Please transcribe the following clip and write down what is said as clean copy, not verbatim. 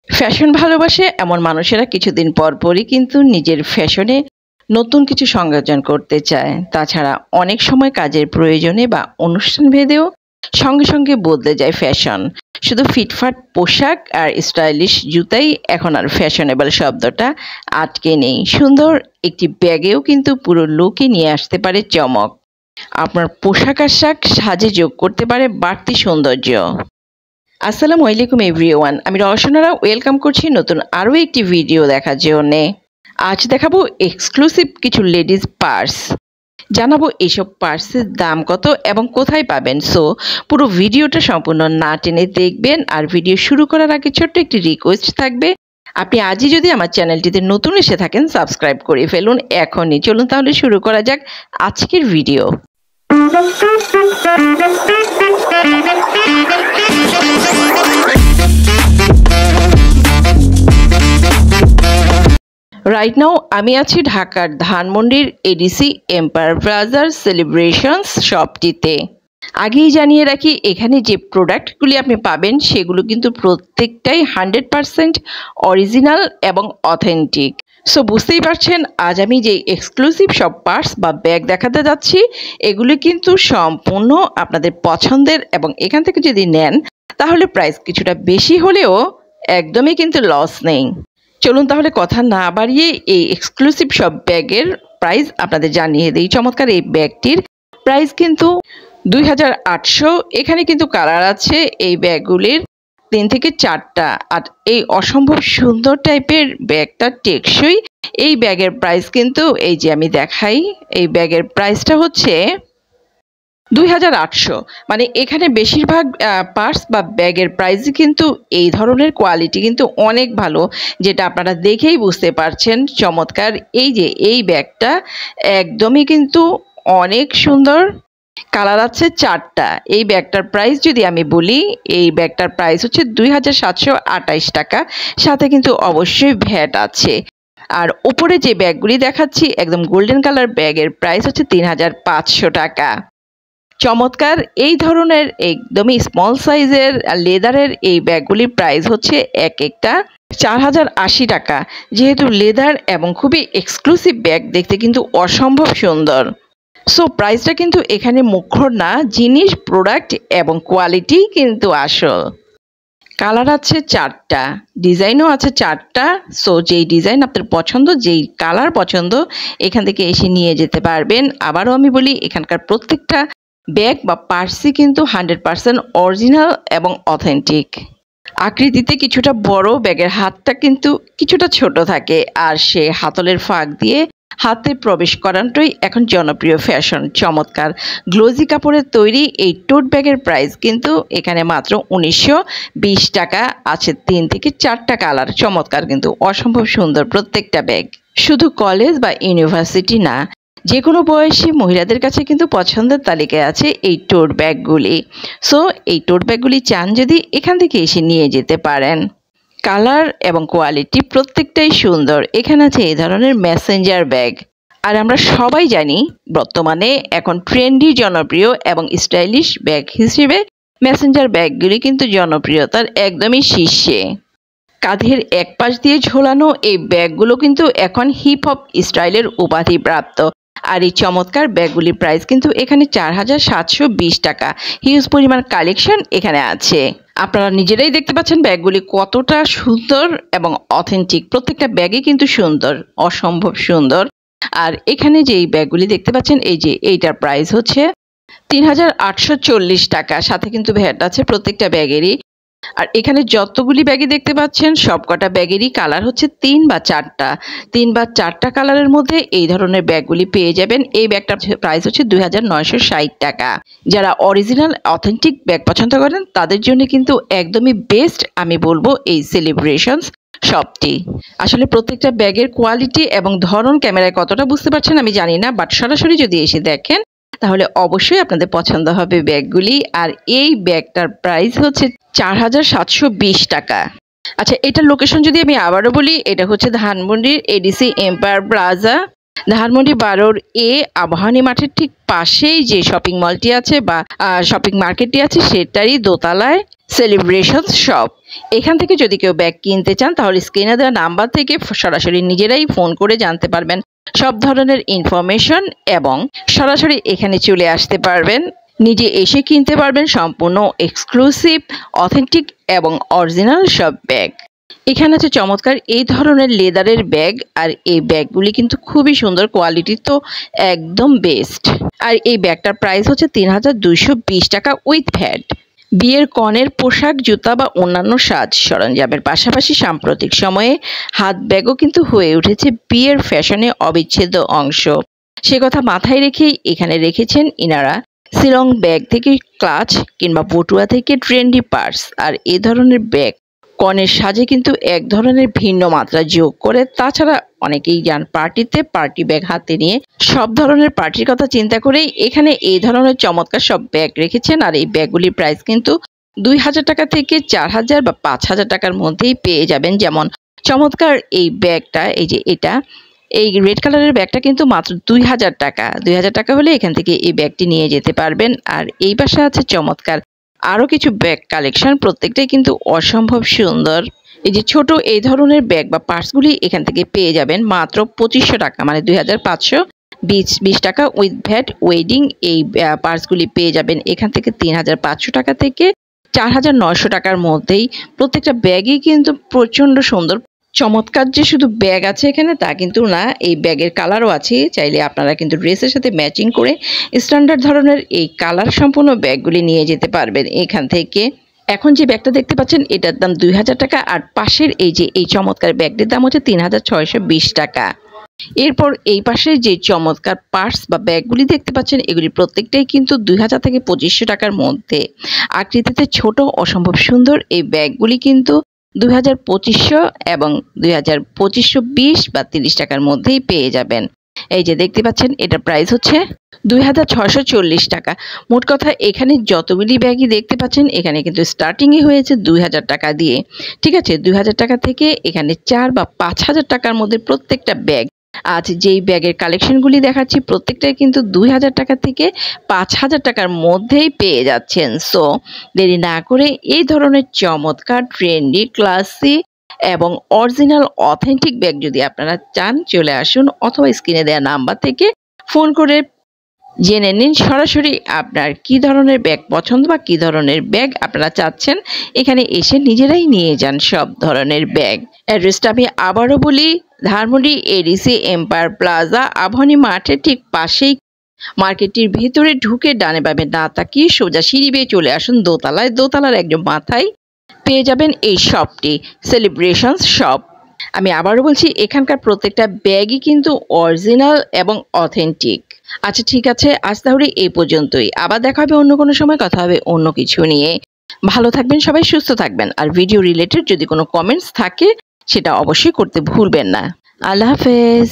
Fashion ভালোবাসে এমন মানুষেরা কিছুদিন পরই কিন্তু নিজের ফ্যাশনে নতুন কিছু সংযোজন করতে চায়। তাছাড়া অনেক সময় কাজের প্রয়োজনে বা অনুষ্ঠান ভেদেও সঙ্গে সঙ্গে বদলে যায় ফ্যাশন। শুধু ফিটফাট পোশাক আর স্টাইলিশ জুতাই এখন আর ফ্যাশনেবল শব্দটা আটকে নেই। সুন্দর একটি ব্যাগেও কিন্তু পুরো লুকই নিয়ে আসতে পারে চমক। আপনার পোশাক আশাক সাজে যোগ করতে পারে বাড়তি সৌন্দর্য। আসসালামু আলাইকুম এভরিওয়ান, আমি রওশনারা ওয়েলকাম করছি নতুন আরও একটি ভিডিও দেখার জন্যে। আজ দেখাবো এক্সক্লুসিভ কিছু লেডিস পার্স, জানাবো এইসব পার্সের দাম কত এবং কোথায় পাবেন। সো পুরো ভিডিওটা সম্পূর্ণ না টেনে দেখবেন। আর ভিডিও শুরু করার আগে ছোট্ট একটি রিকোয়েস্ট থাকবে, আপনি আজই যদি আমার চ্যানেলটিতে নতুন এসে থাকেন সাবস্ক্রাইব করে ফেলুন এখনই। চলুন তাহলে শুরু করা যাক আজকের ভিডিও। রাইট নাও আমি আছি ঢাকার ধানমন্ডির এডিসি এম্পায়ার প্লাজার সেলিব্রেশনস শপটিতে। আগেই জানিয়ে রাখি, এখানে যে প্রোডাক্টগুলি আপনি পাবেন সেগুলো কিন্তু প্রত্যেকটাই 100% অরিজিনাল এবং অথেন্টিক। সো বুঝতেই পারছেন আজ আমি যে এক্সক্লুসিভ সব পার্স বা ব্যাগ দেখাতে যাচ্ছি এগুলো কিন্তু সম্পূর্ণ আপনাদের পছন্দের, এবং এখান থেকে যদি নেন তাহলে প্রাইস কিছুটা বেশি হলেও একদমই কিন্তু লস নেই। চলুন তাহলে কথা না বাড়িয়ে এই এক্সক্লুসিভ সব ব্যাগের প্রাইস আপনাদের জানিয়ে দিই। চমৎকার এই ব্যাগটির প্রাইস কিন্তু 2800। এখানে কিন্তু কালার আছে এই ব্যাগগুলির 3 থেকে 4টা। আর এই অসম্ভব সুন্দর টাইপের ব্যাগটা টেকসই। এই ব্যাগের প্রাইস কিন্তু এই যে আমি দেখাই, এই ব্যাগের প্রাইসটা হচ্ছে 2800। মানে এখানে বেশিরভাগ পার্স বা ব্যাগের প্রাইসই কিন্তু এই ধরনের কোয়ালিটি কিন্তু অনেক ভালো, যেটা আপনারা দেখেই বুঝতে পারছেন। চমৎকার এই যে এই ব্যাগটা একদমই কিন্তু অনেক সুন্দর, কালার আছে 4টা। এই ব্যাগটার প্রাইস যদি আমি বলি, এই ব্যাগটার প্রাইস হচ্ছে 2728 টাকা, সাথে কিন্তু অবশ্যই ভ্যাট আছে। আর উপরে যে ব্যাগগুলি দেখাচ্ছি একদম গোল্ডেন কালার ব্যাগের প্রাইস হচ্ছে 3500 টাকা। চমৎকার এই ধরনের একদমই স্মল সাইজের লেদারের এই ব্যাগগুলির প্রাইস হচ্ছে এক একটা 4080 টাকা। যেহেতু লেদার এবং খুবই এক্সক্লুসিভ ব্যাগ, দেখতে কিন্তু অসম্ভব সুন্দর। সো প্রাইসটা কিন্তু এখানে মুখ্য না, জিনিস, প্রোডাক্ট এবং কোয়ালিটি কিন্তু আসল। কালার আছে 4টা, ডিজাইনও আছে 4টা। সো যেই ডিজাইন আপনার পছন্দ, যেই কালার পছন্দ এখান থেকে এসে নিয়ে যেতে পারবেন। আবারও আমি বলি, এখানকার প্রত্যেকটা ব্যাগ বা পার্সই কিন্তু 100% অরিজিনাল এবং অথেন্টিক। আকৃতিতে কিছুটা বড়, ব্যাগের হাতটা কিন্তু কিছুটা ছোট থাকে, আর সে হাতলের ফাঁক দিয়ে হাতে প্রবেশ করানোটাই এখন জনপ্রিয় ফ্যাশন। চমৎকার গ্লোজি কাপড়ের তৈরি এই টোট ব্যাগের প্রাইস কিন্তু এখানে মাত্র 1920 টাকা। আছে 3 থেকে 4টা কালার। চমৎকার কিন্তু অসম্ভব সুন্দর প্রত্যেকটা ব্যাগ। শুধু কলেজ বা ইউনিভার্সিটি না, যে কোনো বয়সী মহিলাদের কাছে কিন্তু পছন্দের তালিকায় আছে এই টোট ব্যাগগুলি। সো এই টোট ব্যাগগুলি চান যদি এখান থেকে এসে নিয়ে যেতে পারেন। কালার এবং কোয়ালিটি প্রত্যেকটাই সুন্দর। এখানে আছে এই ধরনের মেসেঞ্জার ব্যাগ। আর আমরা সবাই জানি বর্তমানে এখন ট্রেন্ডি, জনপ্রিয় এবং স্টাইলিশ ব্যাগ হিসেবে মেসেঞ্জার ব্যাগগুলি কিন্তু জনপ্রিয়তার একদমই শীর্ষে। কাঁধের এক পাশ দিয়ে ঝোলানো এই ব্যাগগুলো কিন্তু এখন হিপ হপ স্টাইলের উপাধি প্রাপ্ত। আর এই চমৎকার ব্যাগগুলির প্রাইস কিন্তু এখানে 4720 টাকা। হিউজ পরিমাণ কালেকশন এখানে আছে। আপনারা নিজেরাই দেখতে পাচ্ছেন ব্যাগগুলি কতটা সুন্দর এবং অথেন্টিক। প্রত্যেকটা ব্যাগই কিন্তু সুন্দর, অসম্ভব সুন্দর। আর এখানে যে এই ব্যাগগুলি দেখতে পাচ্ছেন, এই যে এইটার প্রাইস হচ্ছে 3840 টাকা, সাথে কিন্তু ভ্যাট আছে প্রত্যেকটা ব্যাগেরই। আর এখানে যতগুলি ব্যাগই দেখতে পাচ্ছেন সবকটা ব্যাগেরই কালার হচ্ছে 3 বা 4টা। 3 বা 4টা কালারের মধ্যে এই ধরনের ব্যাগগুলি পেয়ে যাবেন। এই ব্যাগটার প্রাইস হচ্ছে 2960 টাকা। যারা অরিজিনাল অথেন্টিক ব্যাগ পছন্দ করেন তাদের জন্য কিন্তু একদমই বেস্ট আমি বলবো এই সেলিব্রেশনস শপটি। আসলে প্রত্যেকটা ব্যাগের কোয়ালিটি এবং ধরন ক্যামেরায় কতটা বুঝতে পারছেন আমি জানি না, বাট সরাসরি যদি এসে দেখেন তাহলে অবশ্যই আপনাদের পছন্দ হবে ব্যাগগুলি। আর এই ব্যাগটার প্রাইস হচ্ছে 4720 টাকা। আচ্ছা, এটার লোকেশন যদি আমি আবারও বলি, এটা হচ্ছে ধানমন্ডির ADC empire plaza, Dhanmondi 12 Abahani মাঠের ঠিক পাশেই যে শপিং মলটি আছে বা শপিং মার্কেটটি আছে সেটারই দোতলায় সেলিব্রেশন শপ। এখান থেকে যদি কেউ ব্যাগ কিনতে চান তাহলে স্ক্রিনে দেওয়া নাম্বার থেকে সরাসরি নিজেরাই ফোন করে জানতে পারবেন সব ধরনের ইনফরমেশন এবং সরাসরি এখানে চলে আসতে পারবেন, নিজে এসে কিনতে পারবেন সম্পূর্ণ এক্সক্লুসিভ, অথেন্টিক এবং অরিজিনাল সব ব্যাগ। এখানে আছে চমৎকার এই ধরনের লেদারের ব্যাগ, আর এই ব্যাগগুলি কিন্তু খুবই সুন্দর, কোয়ালিটি তো একদম বেস্ট। আর এই ব্যাগটার প্রাইস হচ্ছে ৩,২২০ টাকা উইথ ভ্যাট। বিয়ের কনের পোশাক, জুতা বা অন্যান্য সাজ সরঞ্জামের পাশাপাশি সাম্প্রতিক সময়ে হাত ব্যাগও কিন্তু হয়ে উঠেছে বিয়ের ফ্যাশনে অবিচ্ছেদ্য অংশ। সে কথা মাথায় রেখেই এখানে রেখেছেন ইনারা শিলং ব্যাগ থেকে ক্লাচ কিংবা পটুয়া থেকে ট্রেন্ডি পার্স। আর এই ধরনের ব্যাগ কনের সাজে কিন্তু এক ধরনের ভিন্ন মাত্রা যোগ করে। তাছাড়া অনেকেই যান পার্টিতে, পার্টি ব্যাগ হাতে নিয়ে সব ধরনের পার্টির কথা চিন্তা করেই এখানে এই ধরনের চমৎকার সব ব্যাগ রেখেছেন। আর এই ব্যাগগুলির প্রাইস কিন্তু ২,০০০ টাকা থেকে ৪,০০০ বা ৫,০০০ টাকার মধ্যেই পেয়ে যাবেন। যেমন চমৎকার এই ব্যাগটা, এই যে এটা, এই রেড কালারের ব্যাগটা কিন্তু মাত্র ২,০০০ টাকা। ২,০০০ টাকা হলে এখান থেকে এই ব্যাগটি নিয়ে যেতে পারবেন। আর এই পাশে আছে চমৎকার আরও কিছু ব্যাগ কালেকশন, প্রত্যেকটাই কিন্তু অসম্ভব সুন্দর। এই যে ছোট এই ধরনের ব্যাগ বা পার্সগুলি এখান থেকে পেয়ে যাবেন মাত্র ২৫০০ টাকা, মানে ২,৫২০ টাকা উইথ ভ্যাট। ওয়েডিং এই পার্সগুলি পেয়ে যাবেন এখান থেকে ৩,৫০০ টাকা থেকে ৪,৯০০ টাকার মধ্যেই। প্রত্যেকটা ব্যাগই কিন্তু প্রচণ্ড সুন্দর। চমৎকার যে শুধু ব্যাগ আছে এখানে তা কিন্তু না, এই ব্যাগের কালারও আছে। চাইলে আপনারা কিন্তু ড্রেসের সাথে ম্যাচিং করে স্ট্যান্ডার্ড ধরনের এই কালার সম্পূর্ণ ব্যাগগুলি নিয়ে যেতে পারবেন এখান থেকে। এখন যে ব্যাগটা দেখতে পাচ্ছেন এটার দাম ২,০০০ টাকা, আর পাশের এই যে এই চমৎকার ব্যাগটির দাম হচ্ছে ৩,৬২০ টাকা। এরপর এই পাশে যে চমৎকার পার্স বা ব্যাগগুলি দেখতে পাচ্ছেন এগুলি প্রত্যেকটাই কিন্তু ২,০০০ থেকে ২৫০০ টাকার মধ্যে। আকৃতিতে ছোট, অসম্ভব সুন্দর এই ব্যাগগুলি কিন্তু ২,২৫০০ এবং ২,২৫২০ বা ৩০ টাকার মধ্যেই পেয়ে যাবেন। এই যে দেখতে পাচ্ছেন এটার প্রাইস হচ্ছে ২,৬৪০ টাকা। মোট কথা এখানে যতগুলি ব্যাগই দেখতে পাচ্ছেন এখানে কিন্তু স্টার্টিংই হয়েছে ২,০০০ টাকা দিয়ে। ঠিক আছে, ২,০০০ টাকা থেকে এখানে ৪ বা ৫,০০০ টাকার মধ্যে প্রত্যেকটা ব্যাগ। আজ যেই ব্যাগের কালেকশনগুলি দেখাচ্ছি প্রত্যেকটাই কিন্তু ২,০০০ টাকা থেকে ৫,০০০ টাকার মধ্যেই পেয়ে যাচ্ছেন। সো দেরি না করে এই ধরনের চমৎকার, ট্রেন্ডি, ক্লাসি এবং অরিজিনাল অথেন্টিক ব্যাগ যদি আপনারা চান চলে আসুন, অথবা স্ক্রিনে দেওয়া নাম্বার থেকে ফোন করে জেনে নিন সরাসরি আপনার কি ধরনের ব্যাগ পছন্দ বা কি ধরনের ব্যাগ আপনারা চাচ্ছেন। এখানে এসে নিজেরাই নিয়ে যান সব ধরনের ব্যাগ। অ্যাড্রেসটা আমি আবারও বলি, Dhanmondi ADC empire plaza Abahani মাঠের ঠিক পাশেই, মার্কেটটির ভিতরে ঢুকে ডানে বামে না তাকিয়ে সোজা সিঁড়ি বেয়ে চলে আসুন দোতলায়। দোতলার একদম মাথায় পেয়ে যাবেন এই শপটি, সেলিব্রেশন শপ। আমি আবারও বলছি এখানকার প্রত্যেকটা ব্যাগই কিন্তু অরিজিনাল এবং অথেন্টিক। আচ্ছা ঠিক আছে, আজ তাহলে এই পর্যন্তই। আবার দেখা হবে অন্য কোনো সময়, কথা হবে অন্য কিছু নিয়ে। ভালো থাকবেন সবাই, সুস্থ থাকবেন। আর ভিডিও রিলেটেড যদি কোনো কমেন্টস থাকে সেটা অবশ্যই করতে ভুলবেন না। আল্লাহ হাফেজ।